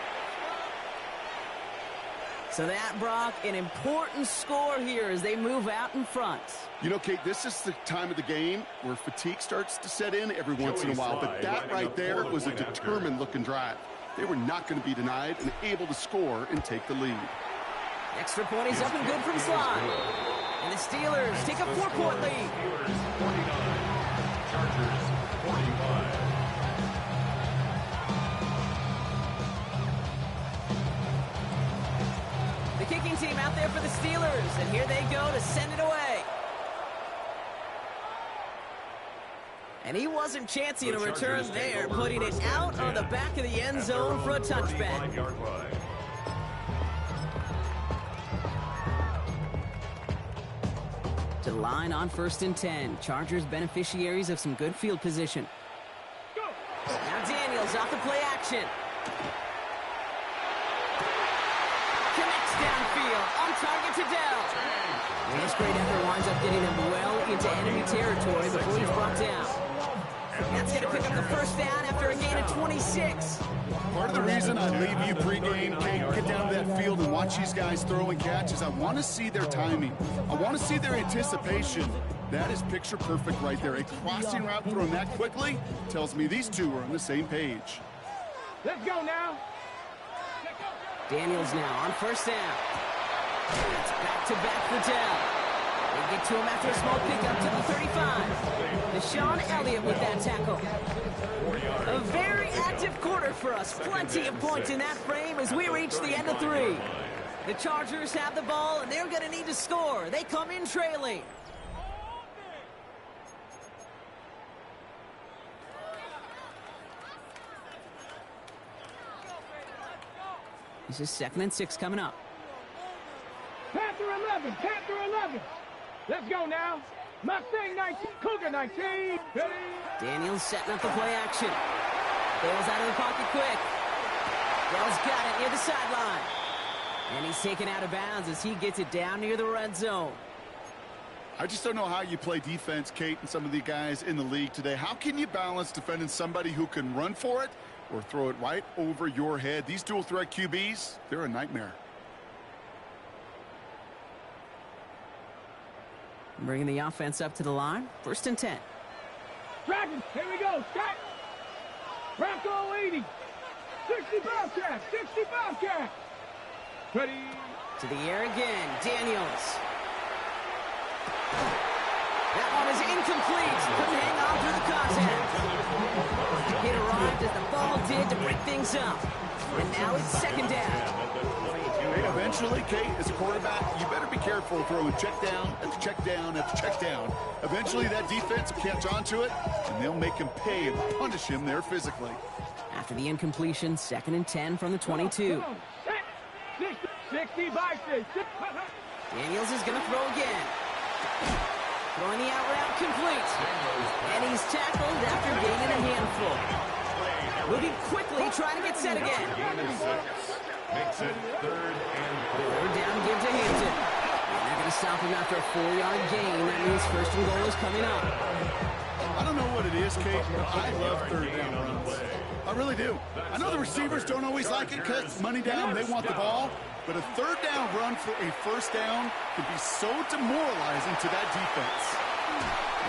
So that, Brock, an important score here as they move out in front. You know, Kate, this is the time of the game where fatigue starts to set in every once in a while. But that right there was a determined-looking drive. They were not going to be denied and able to score and take the lead. Extra point is up and good from Slide. And the Steelers take a 4-point lead. Steelers 49. Chargers 45. The kicking team out there for the Steelers, and here they go to send it away. And he wasn't chancing a return there, putting it out on the back of the end zone for a touchback. To the line on first and 10. Chargers beneficiaries of some good field position. Now Daniels off the play action. Connects downfield, on target to Dell. And this great effort winds up getting him well into enemy territory before he's brought down. That's going to pick up the first down after a gain of 26. Part of the reason I leave you pregame, Kate, get down to that field and watch these guys throw and catch is I want to see their timing. I want to see their anticipation. That is picture perfect right there. A crossing route thrown that quickly tells me these two are on the same page. Let's go now. Daniels now on first down. It's back-to-back for Dell. They get to him after a small pickup to the 35. Deshaun Elliott with that tackle. A very active quarter for us. Plenty of points in that frame as we reach the end of 3. The Chargers have the ball, and they're going to need to score. They come in trailing. This is 2nd and 6 coming up. Panther 11, Panther 11. Let's go now. Mustang 19, Cougar 19. Ready? Daniels setting up the play action. Bales out of the pocket quick. Dell's got it near the sideline. And he's taken out of bounds as he gets it down near the red zone. I just don't know how you play defense, Kate, and some of the guys in the league today. How can you balance defending somebody who can run for it or throw it right over your head? These dual threat QBs, they're a nightmare. Bringing the offense up to the line. 1st and 10. Dragons, here we go. Start. Bronco 80. 60 Bobcats, 60 Bobcats. Ready? To the air again. Daniels. That one is incomplete. Couldn't hang on through the contact. Hit arrived as the ball did to break things up. And now it's 2nd down. Eventually, Kate, as a quarterback, you better be careful throwing check down after check down after check down. Eventually, that defense will catch on to it, and they'll make him pay and punish him there physically. After the incompletion, 2nd and 10 from the 22. 60 by 6. Daniels is going to throw again. Throwing the out route complete. And he's tackled after gaining a handful. Moving quickly, trying to get set again. Makes it 3rd and 4. Third down, give to Hampton. They're going to stop him after a 4-yard gain. That means 1st and goal is coming up. I don't know what it is, Kate, but I love 3rd down runs. I really do. I know the receivers don't always like it because it's money down, they want the ball. But a 3rd down run for a 1st down can be so demoralizing to that defense.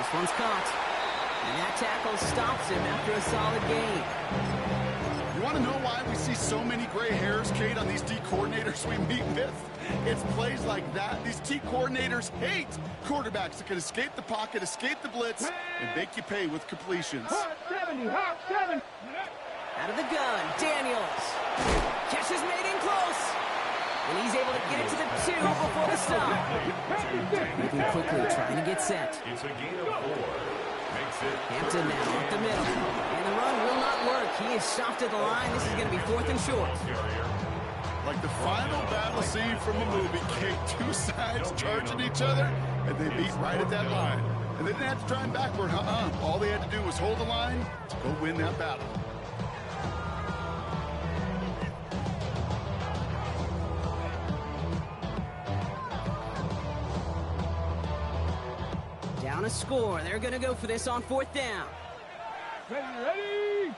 This one's caught. And that tackle stops him after a solid gain. You want to know why we see so many gray hairs, Kate, on these D coordinators we meet with? It's plays like that. These T coordinators hate quarterbacks that can escape the pocket, escape the blitz, and make you pay with completions. Hot 70, hot 7. Out of the gun, Daniels. Catch is made in close. And he's able to get it to the 2 before the stop. Moving quickly, trying to get set. It's a gain of 4. Makes it Hampton now up the middle. And the run will not work. He is stopped at the line. This is going to be 4th and short. Like the final battle scene from the movie, Kate, 2 sides charging each other, and they meet right at that line. And they didn't have to drive backward, All they had to do was hold the line to go win that battle. Down a score. They're going to go for this on 4th down. Ready?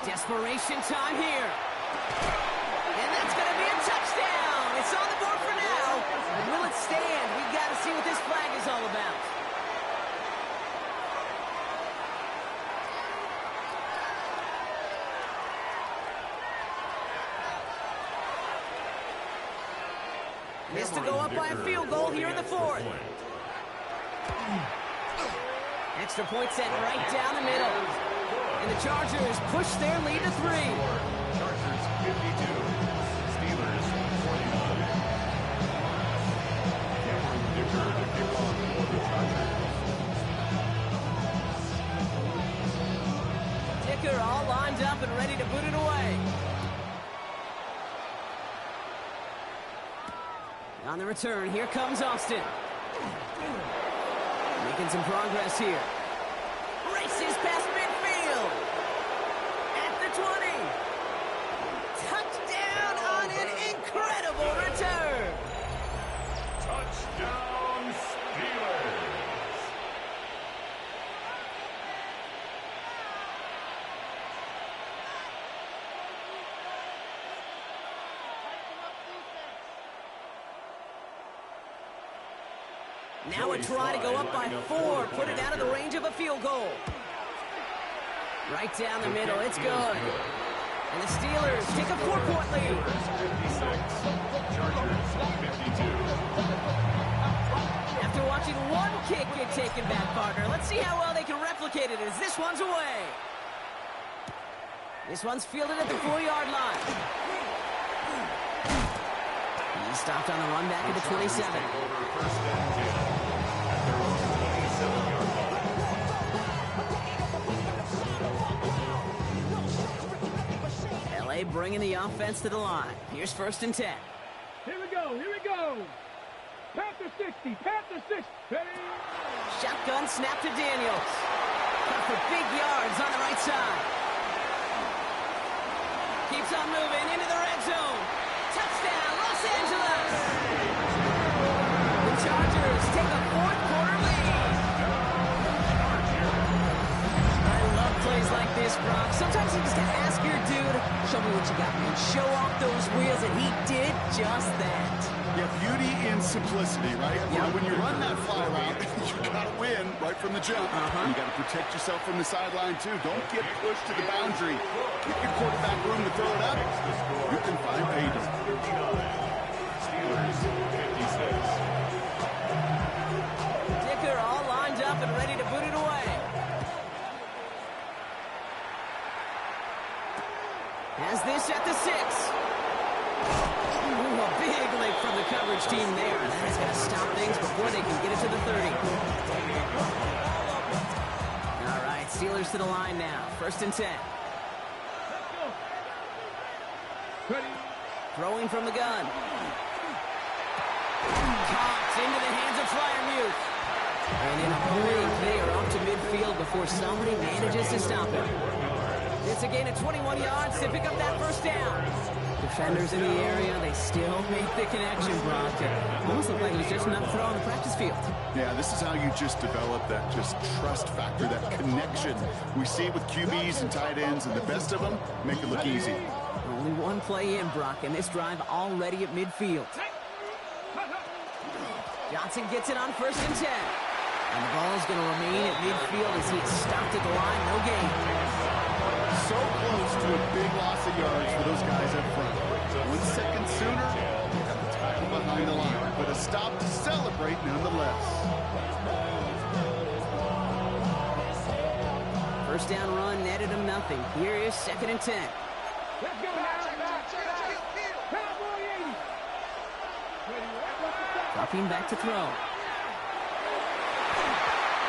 Desperation time here. And that's going to be a touchdown. It's on the board for now. Will it stand? We've got to see what this flag is all about. Missed to go up by a field goal here in the 4th. Extra point set right down the middle. And the Chargers push their lead to 3. Chargers 52, Steelers 49. Cameron Dicker to kick off for the Chargers. Dicker all lined up and ready to put it away. On the return, here comes Austin. Making some progress here. Races past midfield. At the 20. Touchdown on an incredible return. Touchdown, Now a try to go up by 4. Put it out of the range of a field goal. Right down the middle. It's good. And the Steelers take a 4-point lead. 56, Chargers 52. After watching one kick get taken back, partner, let's see how well they can replicate it as this one's away. This one's fielded at the 4-yard line. He stopped on the run back at the 27. First and 10 at their own 27-yard line. LA bringing the offense to the line. Here's 1st and 10. Here we go, here we go. Panther 60, Panther 60. Ready? Shotgun snap to Daniels. Cut for big yards on the right side. Keeps on moving into the red zone. Touchdown, Los Angeles! The Chargers take a 4th-quarter lead. I love plays like this, Brock. Sometimes you just gotta ask your dude, show me what you got, man. Show off those wheels, and he did just that. Yeah, beauty in simplicity, right? You know, when you run that fly route, you gotta win right from the jump. You gotta protect yourself from the sideline, too. Don't get pushed to the boundary. Give your quarterback room to throw it up. You can find payday. Steelers 56. Dicker all lined up and ready to boot it away. Has this at the 6. Ooh, a big lick from the coverage team there. That is going to stop things before they can get it to the 30. All right, Steelers to the line now. 1st and 10. Ready? Throwing from the gun. Caught into the hands of Freiermuth. And in a blink, they are off to midfield before somebody manages to stop him. It's a gain of 21 yards to pick up that 1st down. Defenders in the area, they still make the connection, Brock. It almost looked like it was just another throw on the practice field. Yeah, this is how you just develop that just trust factor, that connection. We see it with QBs and tight ends, and the best of them make it look easy. Only one play in, Brock, and this drive already at midfield. Johnson gets it on 1st and 10. And the ball is going to remain at midfield as he is stopped at the line. No gain. So close to a big loss of yards for those guys up front. 1 second sooner, they got the tackle behind the line. But a stop to celebrate nonetheless. 1st down run netted him nothing. Here is 2nd and 10. Let's go now. Cowboy 80. Dropping back to throw.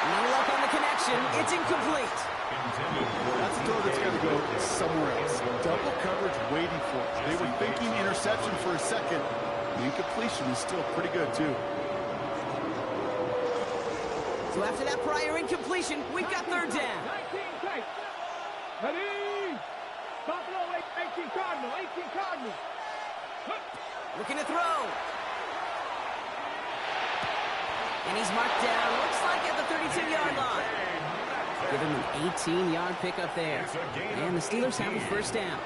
No luck on the connection. It's incomplete. That's a throw that's got to go somewhere else. Double coverage waiting for it. They were thinking interception for a second. The incompletion is still pretty good, too. So after that prior incompletion, we've got 3rd down. 19 tight. Ready? Buffalo 18 Cardinal. 18 Cardinal. Looking to throw. And he's marked down, looks like at the 32-yard line. Give him an 18-yard pickup there. And the Steelers have a 1st down.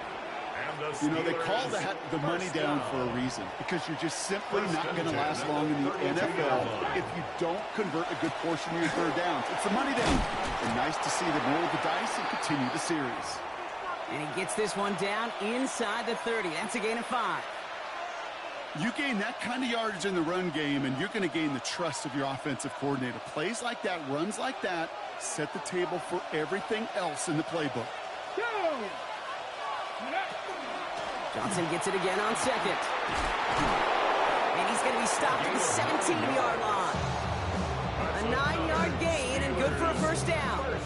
You know, they call that the money down for a reason, because you're just simply not going to last long in the NFL if you don't convert a good portion of your 3rd downs. It's the money down. And nice to see them roll the dice and continue the series. And he gets this one down inside the 30. That's a gain of 5. You gain that kind of yardage in the run game, and you're going to gain the trust of your offensive coordinator. Plays like that, runs like that, set the table for everything else in the playbook. Johnson gets it again on 2nd. And he's going to be stopped at the 17-yard line. A 9-yard gain and good for a 1st down.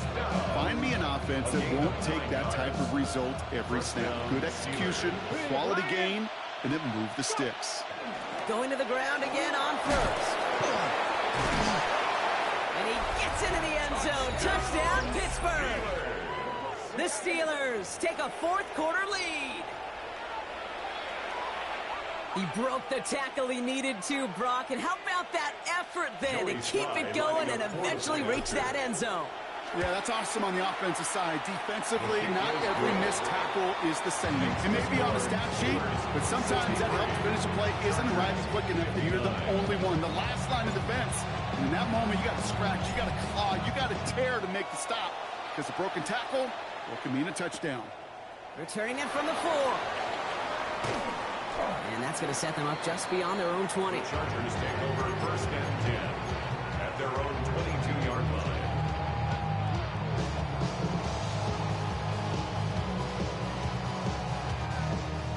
Find me an offense that won't take that type of result every snap. Good execution, quality gain, and it moved the sticks. Going to the ground again on 1st. And he gets into the end zone. Touchdown, Pittsburgh. The Steelers take a 4th-quarter lead. He broke the tackle he needed to, Brock. And how about that effort then to keep it going and eventually reach that end zone? Yeah, that's awesome on the offensive side. Defensively, not every missed tackle is the same. It may be on a stat sheet, but sometimes that help to finish a play isn't arriving quick enough that you're the only one. The last line of defense. And in that moment, you got to scratch, you got to claw, you got to tear to make the stop. Because a broken tackle, well, can mean a touchdown. Returning it from the 4. And that's going to set them up just beyond their own 20. The Chargers take over 1st and 10 at their own 22-yard line.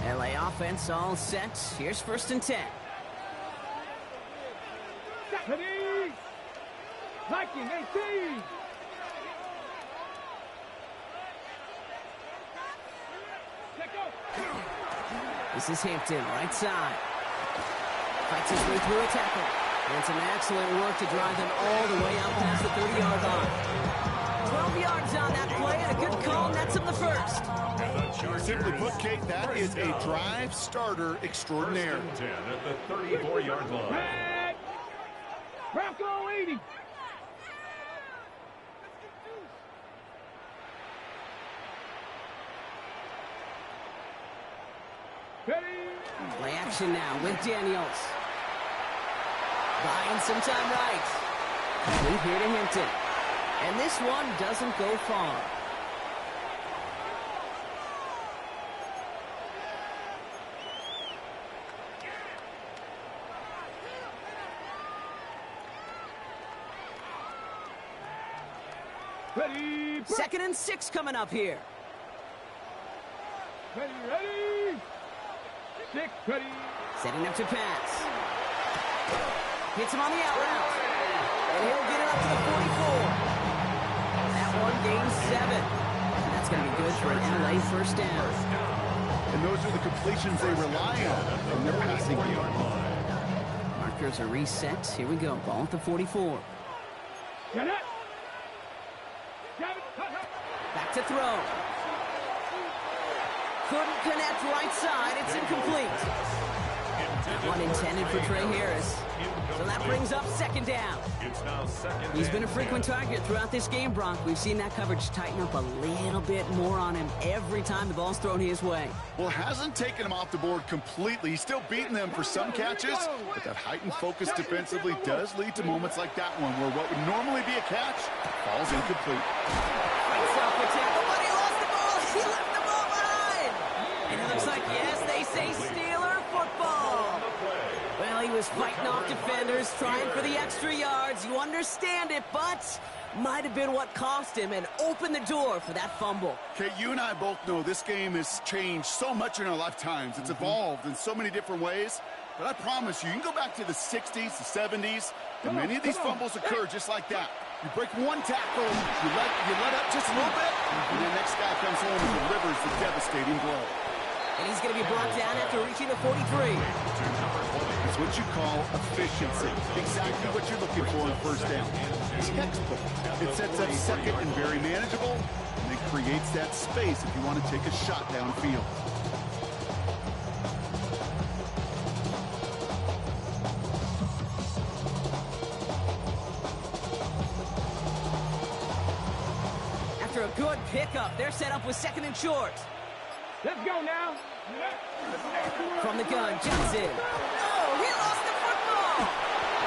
LA offense all set. Here's 1st and 10. Ready? Viking 18. This is Hampton, right side. Fights his way through a tackle. And some excellent work to drive them all the way out past the 30-yard line. 12 yards on that play, and a good call nets him the 1st. Simply put, Kate, that is a drive starter extraordinaire. 1st and 10 at the 34-yard line. Red. Bronco 80. Ready? Play action now with Daniels. Buying some time right. Complete here to Hinton. And this one doesn't go far. Ready? 2nd and 6 coming up here. Ready, ready. 6, ready. Setting up to pass. Hits him on the out route. And he'll get it up to the 44. That one gains 7. And that's going to be good for an LA 1st down. And those are the completions they rely on from their passing game. Markers are reset. Here we go. Ball at the 44. Get it. Back to throw. Couldn't connect right side. It's incomplete. One intended for Trey Harris. So that brings up 2nd down. It's now 2nd. He's been a frequent target throughout this game, Bronk. We've seen that coverage tighten up a little bit more on him every time the ball's thrown his way. Well, hasn't taken him off the board completely. He's still beating them for some catches, but that heightened focus defensively does lead to moments like that one where what would normally be a catch falls incomplete. Fights off the tackle, but he lost the ball. He left the ball behind. And it looks like, yes, they say Steeler football. Well, he was fighting off defenders, trying for the extra yards. You understand it, but might have been what cost him and opened the door for that fumble. Okay, you and I both know this game has changed so much in our lifetimes. It's evolved in so many different ways. But I promise you, you can go back to the 60s, the 70s, and many of these fumbles occur just like that. You break one tackle, you let up just a little bit, and the next guy comes home and delivers the devastating blow. And he's going to be brought down after reaching the 43. It's what you call efficiency. Exactly what you're looking for in 1st down. Textbook. It sets up 2nd and very manageable, and it creates that space if you want to take a shot downfield. After a good pickup, they're set up with 2nd and short. Let's go now. From the gun, Johnson. Oh, he lost the football.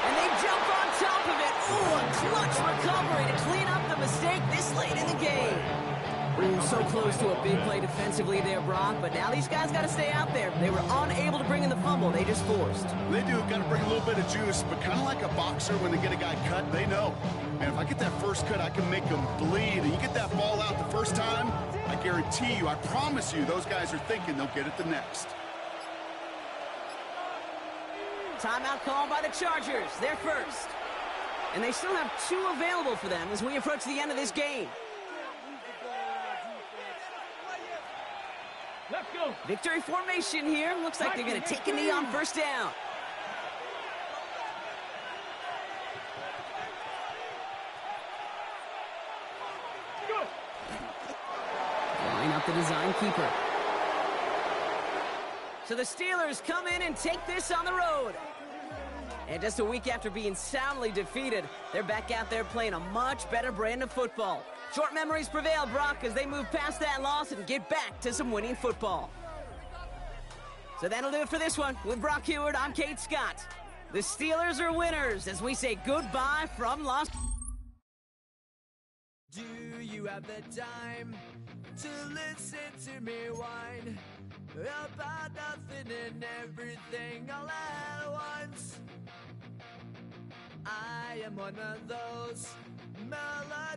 And they jump on top of it. Ooh, a clutch recovery to clean up the mistake this late in the game. Ooh, so close to a big play defensively there, Brock, but now these guys got to stay out there. They were unable to bring in the fumble they just forced. They do, got to bring a little bit of juice, but kind of like a boxer when they get a guy cut, they know. And if I get that first cut, I can make them bleed. And you get that ball out the first time, I guarantee you, I promise you, those guys are thinking they'll get it the next. Timeout called by the Chargers. They're first. And they still have 2 available for them as we approach the end of this game. Let's go. Victory formation here. Looks like they're going to take a knee on 1st down. Go. Line up the design keeper. So the Steelers come in and take this on the road. And just a week after being soundly defeated, they're back out there playing a much better brand of football. Short memories prevail, Brock, as they move past that loss and get back to some winning football. So that'll do it for this one. With Brock Huard, I'm Kate Scott. The Steelers are winners as we say goodbye from Los... Do you have the time to listen to me whine about nothing and everything all at once? I am one of those melodramatic